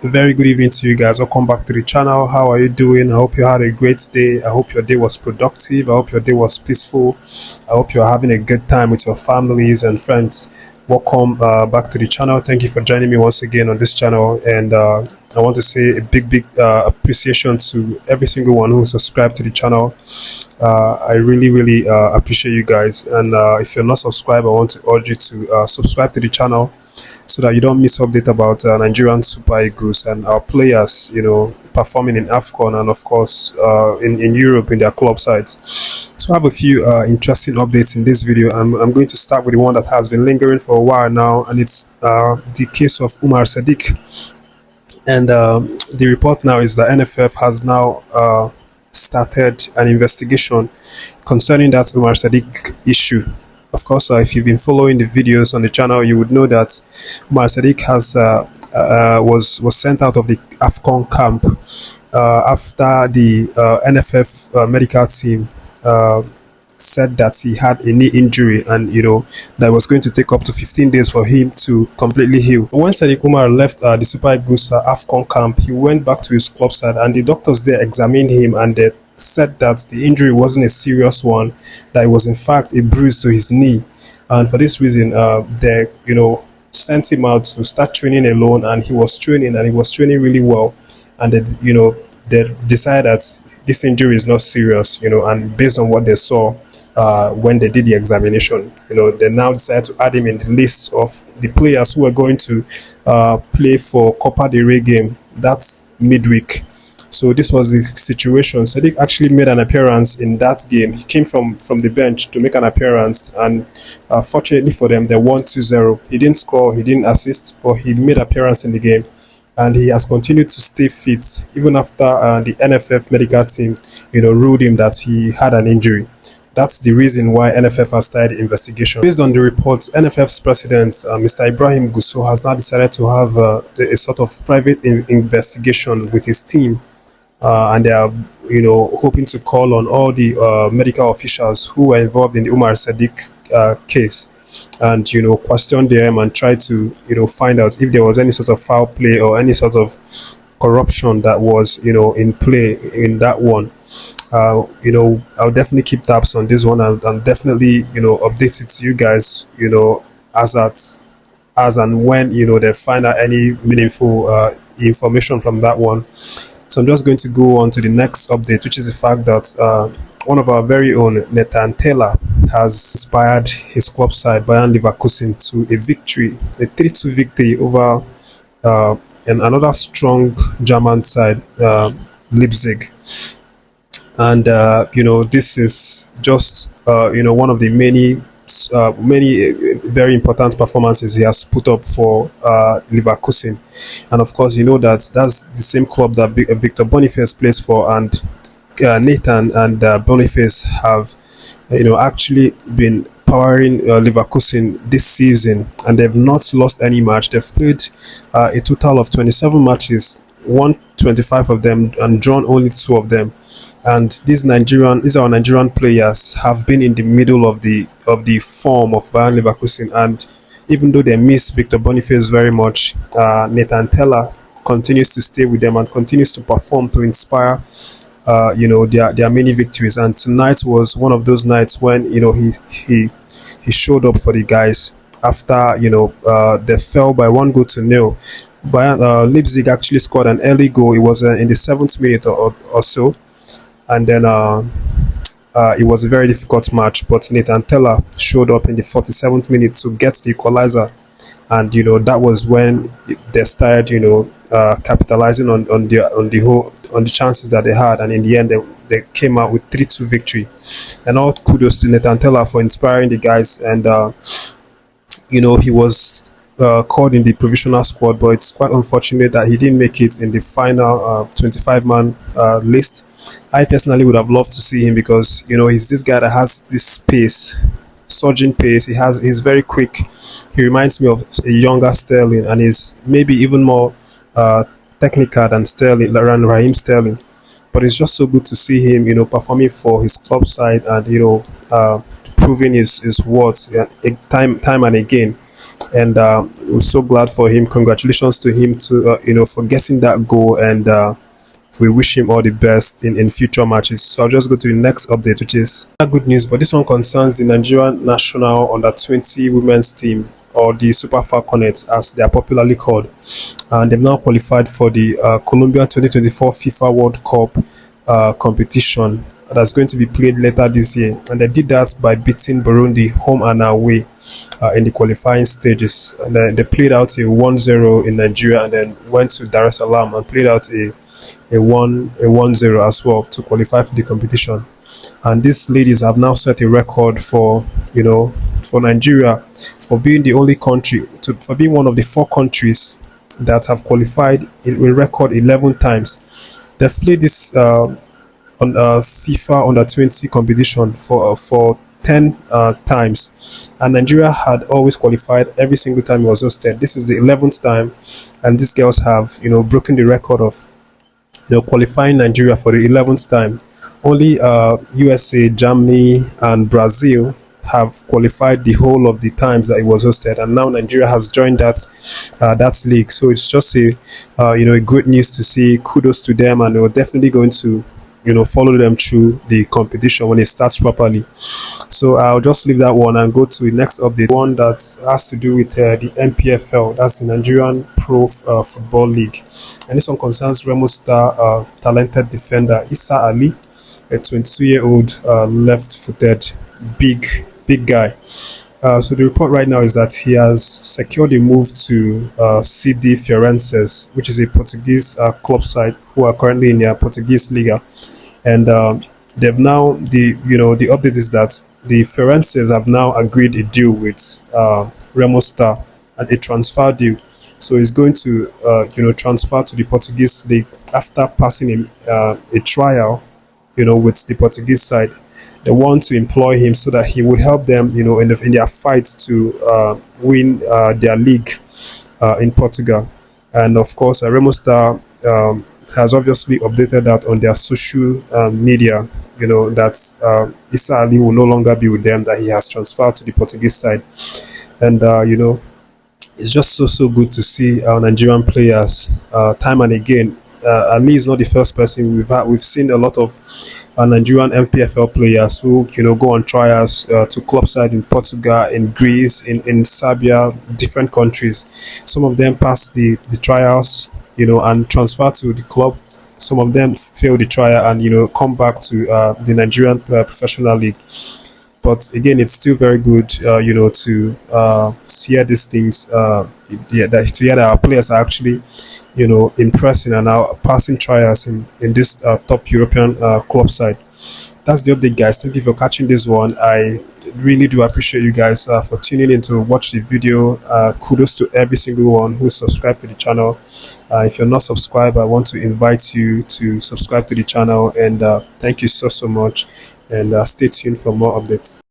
A very good evening to you guys. Welcome back to the channel. How are you doing? I hope you had a great day. I hope your day was productive. I hope your day was peaceful. I hope you're having a good time with your families and friends. Welcome back to the channel. Thank you for joining me once again on this channel. And I want to say a big appreciation to every single one who subscribed to the channel. I really appreciate you guys. And if you're not subscribed, I want to urge you to subscribe to the channel, so that you don't miss update about Nigerian Super Eagles and our players, performing in AFCON and of course in Europe in their club sides. So I have a few interesting updates in this video. I'm going to start with the one that has been lingering for a while now, and it's the case of Umar Sadiq. And the report now is that NFF has now started an investigation concerning that Umar Sadiq issue. Of course, if you've been following the videos on the channel, you would know that Umar Sadiq has was sent out of the AFCON camp after the NFF medical team said that he had a knee injury, and that was going to take up to 15 days for him to completely heal. When Sadiq Umar left the Super Eagles AFCON camp, he went back to his club side, and the doctors there examined him, and they said that the injury wasn't a serious one, that it was in fact a bruise to his knee. And for this reason, they sent him out to start training alone, and he was training really well. And they decided that this injury is not serious, and based on what they saw when they did the examination, they now decided to add him in the list of the players who are going to play for Copa del Rey game. That's midweek. So this was the situation. Sadiq actually made an appearance in that game. He came from the bench to make an appearance, and fortunately for them, they won 2-0. He didn't score, he didn't assist, but he made an appearance in the game, and he has continued to stay fit even after the NFF medical team, ruled him that he had an injury. That's the reason why NFF has started the investigation. Based on the reports, NFF's president, Mr. Ibrahim Gusso, has now decided to have a sort of private investigation with his team. And they are, hoping to call on all the medical officials who were involved in the Umar Sadiq case, and question them and try to find out if there was any sort of foul play or any sort of corruption that was in play in that one. I'll definitely keep tabs on this one, and definitely update it to you guys as and when they find out any meaningful information from that one. So I'm just going to go on to the next update, which is the fact that one of our very own, Nathan Tella, has inspired his club side, Leverkusen, to a victory, a 3-2 victory over another strong German side, Leipzig. And this is just one of the many very important performances he has put up for Leverkusen. And of course, that that's the same club that Victor Boniface plays for, and Nathan and Boniface have actually been powering Leverkusen this season, and they've not lost any match. They've played a total of 27 matches, won 25 of them and drawn only 2 of them. And these are Nigerian players, have been in the middle of the form of Bayern Leverkusen, and even though they miss Victor Boniface very much, Nathan Tella continues to stay with them and continues to perform to inspire their many victories. And tonight was one of those nights when he showed up for the guys after they fell by 1-0. Leipzig actually scored an early goal. It was in the 7th minute or so. And then it was a very difficult match, but Nathan Tella showed up in the 47th minute to get the equalizer, and that was when they started capitalizing on the chances that they had, and in the end they came out with 3-2 victory. And all kudos to Nathan Tella for inspiring the guys. And he was called in the provisional squad, but it's quite unfortunate that he didn't make it in the final 25-man list. I personally would have loved to see him, because he's this guy that has this pace, surging pace. He's very quick. He reminds me of a younger Sterling, and he's maybe even more technical than Sterling, around Raheem Sterling. But it's just so good to see him, performing for his club side, and proving his worth time and again. and we're so glad for him. Congratulations to him to for getting that goal, and we wish him all the best in future matches. So I'll just go to the next update, which is good news, but this one concerns the Nigerian national under 20 women's team, or the Super Falconets as they are popularly called, and they've now qualified for the Colombia 2024 FIFA World Cup competition that's going to be played later this year, and they did that by beating Burundi home and away in the qualifying stages. And then they played out a 1-0 in Nigeria, and then went to Dar es Salaam and played out a 1-0 as well to qualify for the competition. And these ladies have now set a record for Nigeria for being the only country for being one of the 4 countries that have qualified in a record 11 times. They've played this on FIFA under 20 competition for 10 times, and Nigeria had always qualified every single time it was hosted. This is the 11th time, and these girls have broken the record of qualifying Nigeria for the 11th time. Only USA, Germany, and Brazil have qualified the whole of the times that it was hosted, and now Nigeria has joined that league. So it's just a great news to see. Kudos to them, and we're definitely going to follow them through the competition when it starts properly. So I'll just leave that one and go to the next update, one that has to do with the Npfl. That's the Nigerian Pro Football League, and this one concerns Remo star talented defender Issa Ali, a 22-year-old left-footed big guy. So the report right now is that he has secured a move to CD Fiorenses, which is a Portuguese club side who are currently in their Portuguese Liga, and they've now the update is that the Fiorenses have now agreed a deal with Remo Star, and a transfer deal. So he's going to transfer to the Portuguese league after passing a trial with the Portuguese side. They want to employ him so that he would help them, in their fight to win their league in Portugal. And of course, Remo Star has obviously updated that on their social media, that Issa Ali will no longer be with them, that he has transferred to the Portuguese side. And, it's just so good to see our Nigerian players time and again. Ali is not the first person we've seen a lot of Nigerian Npfl players who go on trials to club sides in Portugal, in Greece, in Serbia, different countries. Some of them pass the trials, and transfer to the club. Some of them fail the trial and come back to the Nigerian professional league. But again, it's still very good, to hear these things. To hear that our players are actually, impressing and are passing trials in this top European club side. That's the update, guys. Thank you for catching this one. I really do appreciate you guys for tuning in to watch the video. Kudos to every single one who subscribed to the channel. If you're not subscribed, I want to invite you to subscribe to the channel, and thank you so much, and stay tuned for more updates.